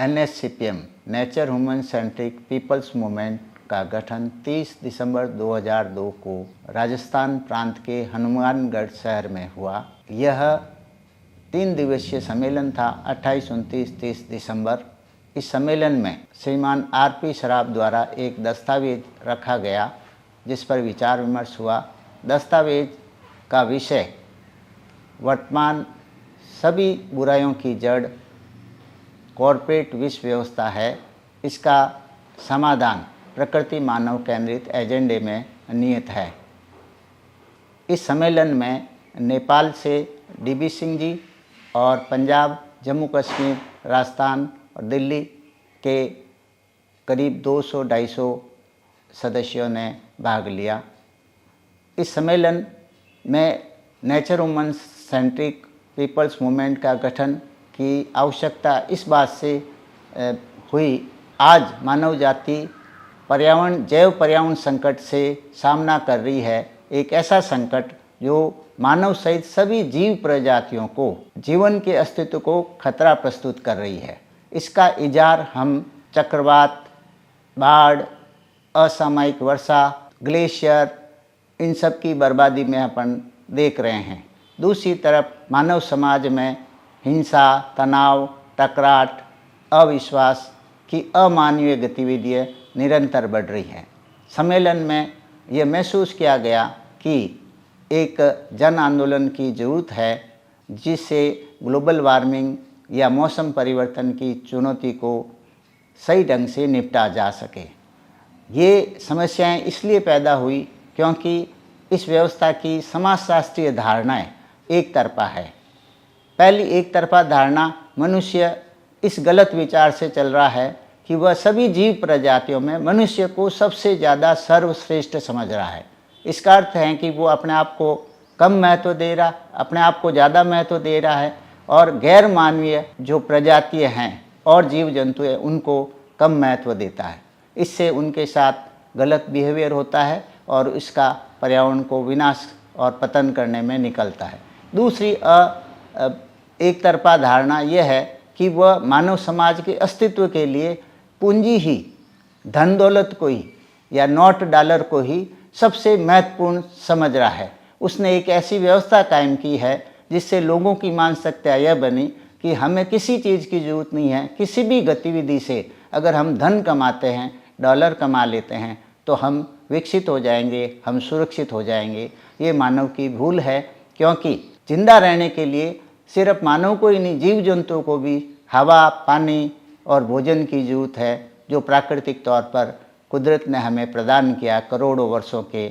NSCPM nature human centric people's movement का गठन 30 दिसंबर 2002 को राजस्थान प्रांत के हनुमानगढ़ शहर में हुआ। यह 3 दिवसीय सम्मेलन था 28, 29, 30 दिसंबर। इस सम्मेलन में श्रीमान RP सराफ द्वारा एक दस्तावेज रखा गया जिस पर विचार विमर्श हुआ। दस्तावेज का विषय वर्तमान सभी बुराइयों की जड़ कॉरपोरेट विश्व व्यवस्था है। इसका समाधान प्रकृति मानव केंद्रित एजेंडे में निहित है। इस सम्मेलन में नेपाल से DB सिंह जी और पंजाब, जम्मू कश्मीर, राजस्थान और दिल्ली के करीब 200-250 सदस्यों ने भाग लिया। इस सम्मेलन में nature human centric people's movement का गठन की आवश्यकता इस बात से हुई, आज मानव जाति जैव पर्यावरण संकट से सामना कर रही है। एक ऐसा संकट जो मानव सहित सभी जीव प्रजातियों को, जीवन के अस्तित्व को खतरा प्रस्तुत कर रही है। इसका इज़हार हम चक्रवात, बाढ़, असामयिक वर्षा, ग्लेशियर, इन सब की बर्बादी में अपन देख रहे हैं। दूसरी तरफ मानव समाज में हिंसा, तनाव, टकराट, अविश्वास की अमानवीय गतिविधियाँ निरंतर बढ़ रही हैं। सम्मेलन में यह महसूस किया गया कि एक जन आंदोलन की ज़रूरत है जिससे ग्लोबल वार्मिंग या मौसम परिवर्तन की चुनौती को सही ढंग से निपटा जा सके। ये समस्याएं इसलिए पैदा हुई क्योंकि इस व्यवस्था की समाजशास्त्रीय धारणाएं एक तरफा है। पहली एक तरफा धारणा, मनुष्य इस गलत विचार से चल रहा है कि वह सभी जीव प्रजातियों में मनुष्य को सबसे ज़्यादा सर्वश्रेष्ठ समझ रहा है। इसका अर्थ है कि वो अपने आप को कम महत्व दे रहा, अपने आप को ज़्यादा महत्व दे रहा है और गैर मानवीय जो प्रजातियाँ हैं और जीव जंतु हैं उनको कम महत्व देता है। इससे उनके साथ गलत बिहेवियर होता है और इसका पर्यावरण को विनाश और पतन करने में निकलता है। दूसरी एक तरफा धारणा यह है कि वह मानव समाज के अस्तित्व के लिए पूंजी ही, धन दौलत को ही या नोट डॉलर को ही सबसे महत्वपूर्ण समझ रहा है। उसने एक ऐसी व्यवस्था कायम की है जिससे लोगों की मानसिकता यह बनी कि हमें किसी चीज़ की ज़रूरत नहीं है। किसी भी गतिविधि से अगर हम धन कमाते हैं, डॉलर कमा लेते हैं तो हम विकसित हो जाएंगे, हम सुरक्षित हो जाएंगे। ये मानव की भूल है क्योंकि जिंदा रहने के लिए सिर्फ मानव को ही नहीं, जीव जंतुओं को भी हवा, पानी और भोजन की ज़रूरत है जो प्राकृतिक तौर पर कुदरत ने हमें प्रदान किया करोड़ों वर्षों के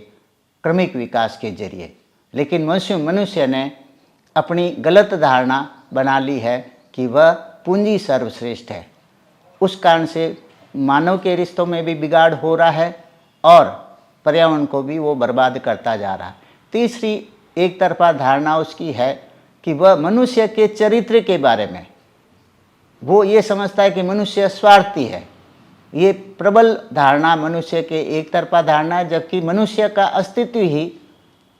क्रमिक विकास के जरिए। लेकिन मनुष्य ने अपनी गलत धारणा बना ली है कि वह पूंजी सर्वश्रेष्ठ है। उस कारण से मानव के रिश्तों में भी बिगाड़ हो रहा है और पर्यावरण को भी वो बर्बाद करता जा रहा है। तीसरी एक तरफा धारणा उसकी है कि वह मनुष्य के चरित्र के बारे में वो ये समझता है कि मनुष्य स्वार्थी है। ये प्रबल धारणा मनुष्य के एक तरफा धारणा है, जबकि मनुष्य का अस्तित्व ही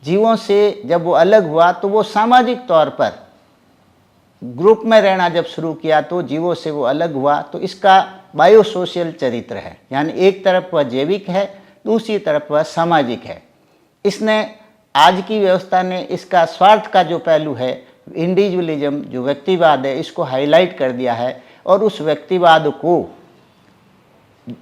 जीवों से जब वो अलग हुआ तो वो सामाजिक तौर पर ग्रुप में रहना जब शुरू किया तो जीवों से वो अलग हुआ। तो इसका बायोसोशल चरित्र है, यानी एक तरफ वह जैविक है, दूसरी तरफ वह सामाजिक है। इसने आज की व्यवस्था ने इसका स्वार्थ का जो पहलू है, इंडिविजुअलिज्म जो व्यक्तिवाद है, इसको हाईलाइट कर दिया है और उस व्यक्तिवाद को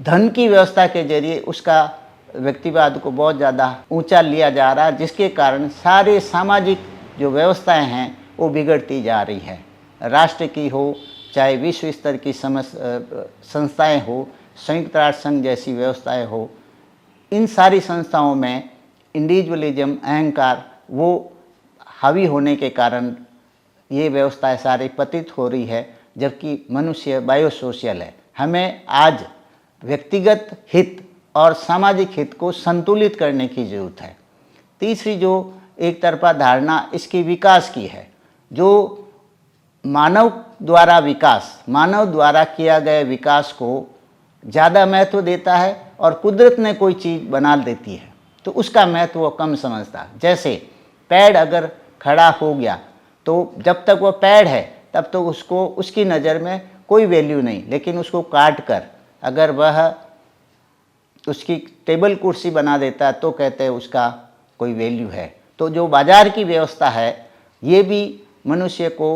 धन की व्यवस्था के जरिए उसका व्यक्तिवाद को बहुत ज़्यादा ऊंचा लिया जा रहा है, जिसके कारण सारे सामाजिक जो व्यवस्थाएं हैं वो बिगड़ती जा रही है। राष्ट्र की हो चाहे विश्व स्तर की संस्थाएं हो, संयुक्त राष्ट्र संघ जैसी व्यवस्थाएं हो, इन सारी संस्थाओं में इंडिविजुअलिज्म, अहंकार वो हावी होने के कारण ये व्यवस्थाएं सारी पतित हो रही है, जबकि मनुष्य बायोसोशल है। हमें आज व्यक्तिगत हित और सामाजिक हित को संतुलित करने की ज़रूरत है। तीसरी जो एक तरफा धारणा इसकी विकास की है, जो मानव द्वारा विकास, मानव द्वारा किया गया विकास को ज़्यादा महत्व देता है और कुदरत ने कोई चीज़ बना देती है तो उसका महत्व वो कम समझता। जैसे पेड़ अगर खड़ा हो गया तो जब तक वो पेड़ है तब तो उसको उसकी नज़र में कोई वैल्यू नहीं, लेकिन उसको काट कर अगर वह उसकी टेबल कुर्सी बना देता तो कहते हैं उसका कोई वैल्यू है। तो जो बाज़ार की व्यवस्था है ये भी मनुष्य को,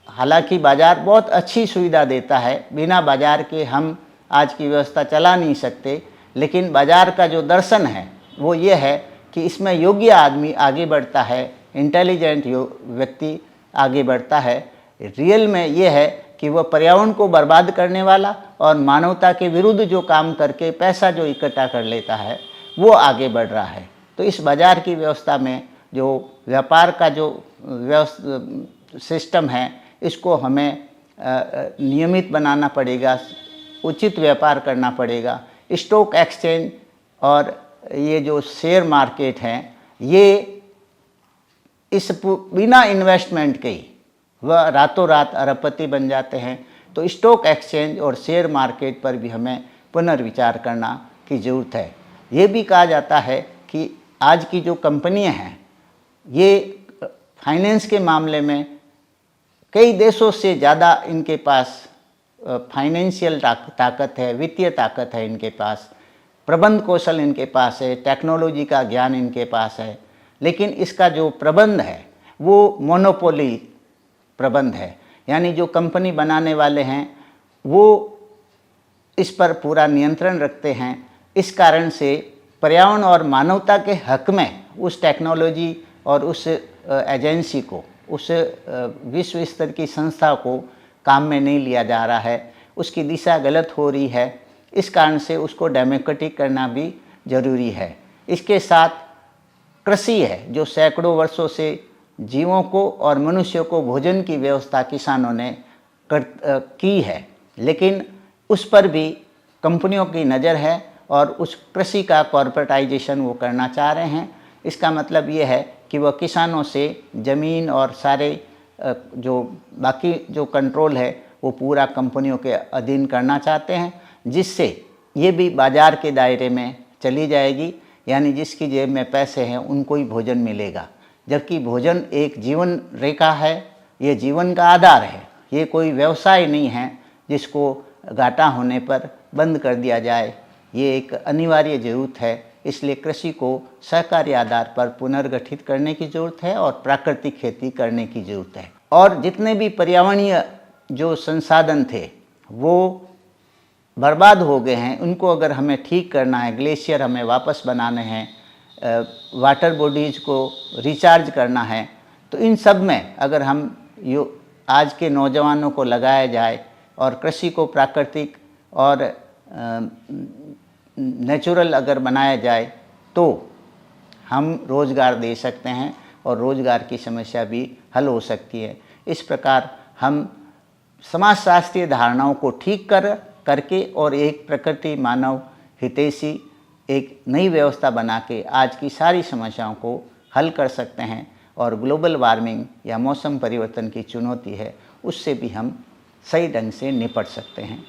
हालांकि बाज़ार बहुत अच्छी सुविधा देता है, बिना बाज़ार के हम आज की व्यवस्था चला नहीं सकते, लेकिन बाज़ार का जो दर्शन है वो ये है कि इसमें योग्य आदमी आगे बढ़ता है, इंटेलिजेंट व्यक्ति आगे बढ़ता है। रियल में ये है कि वह पर्यावरण को बर्बाद करने वाला और मानवता के विरुद्ध जो काम करके पैसा जो इकट्ठा कर लेता है वो आगे बढ़ रहा है। तो इस बाज़ार की व्यवस्था में जो व्यापार का जो सिस्टम है इसको हमें नियमित बनाना पड़ेगा, उचित व्यापार करना पड़ेगा। स्टॉक एक्सचेंज और ये जो शेयर मार्केट हैं ये इस बिना इन्वेस्टमेंट के ही वह रातों रात अरबपति बन जाते हैं। तो स्टॉक एक्सचेंज और शेयर मार्केट पर भी हमें पुनर्विचार करना की ज़रूरत है। ये भी कहा जाता है कि आज की जो कंपनियां हैं ये फाइनेंस के मामले में कई देशों से ज़्यादा इनके पास फाइनेंशियल ताकत है, वित्तीय ताकत है इनके पास, प्रबंध कौशल इनके पास है, टेक्नोलॉजी का ज्ञान इनके पास है, लेकिन इसका जो प्रबंध है वो मोनोपोली प्रबंध है। यानी जो कंपनी बनाने वाले हैं वो इस पर पूरा नियंत्रण रखते हैं। इस कारण से पर्यावरण और मानवता के हक में उस टेक्नोलॉजी और उस एजेंसी को, उस विश्व स्तर की संस्था को काम में नहीं लिया जा रहा है, उसकी दिशा गलत हो रही है। इस कारण से उसको डेमोक्रेटिक करना भी ज़रूरी है। इसके साथ कृषि है जो सैकड़ों वर्षों से जीवों को और मनुष्यों को भोजन की व्यवस्था किसानों ने की है, लेकिन उस पर भी कंपनियों की नज़र है और उस कृषि का कॉर्पोरेटाइजेशन वो करना चाह रहे हैं। इसका मतलब ये है कि वह किसानों से ज़मीन और सारे जो बाकी जो कंट्रोल है वो पूरा कंपनियों के अधीन करना चाहते हैं, जिससे ये भी बाज़ार के दायरे में चली जाएगी। यानी जिसकी जेब में पैसे हैं उनको ही भोजन मिलेगा, जबकि भोजन एक जीवन रेखा है, ये जीवन का आधार है, ये कोई व्यवसाय नहीं है जिसको घाटा होने पर बंद कर दिया जाए। ये एक अनिवार्य ज़रूरत है। इसलिए कृषि को सहकारी आधार पर पुनर्गठित करने की ज़रूरत है और प्राकृतिक खेती करने की ज़रूरत है। और जितने भी पर्यावरणीय जो संसाधन थे वो बर्बाद हो गए हैं, उनको अगर हमें ठीक करना है, ग्लेशियर हमें वापस बनाने हैं, वाटर बॉडीज़ को रिचार्ज करना है, तो इन सब में अगर हम आज के नौजवानों को लगाया जाए और कृषि को प्राकृतिक और नेचुरल अगर बनाया जाए तो हम रोज़गार दे सकते हैं और रोज़गार की समस्या भी हल हो सकती है। इस प्रकार हम समाजशास्त्रीय धारणाओं को ठीक करके और एक प्रकृति मानव हितैषी एक नई व्यवस्था बना के आज की सारी समस्याओं को हल कर सकते हैं और ग्लोबल वार्मिंग या मौसम परिवर्तन की चुनौती है उससे भी हम सही ढंग से निपट सकते हैं।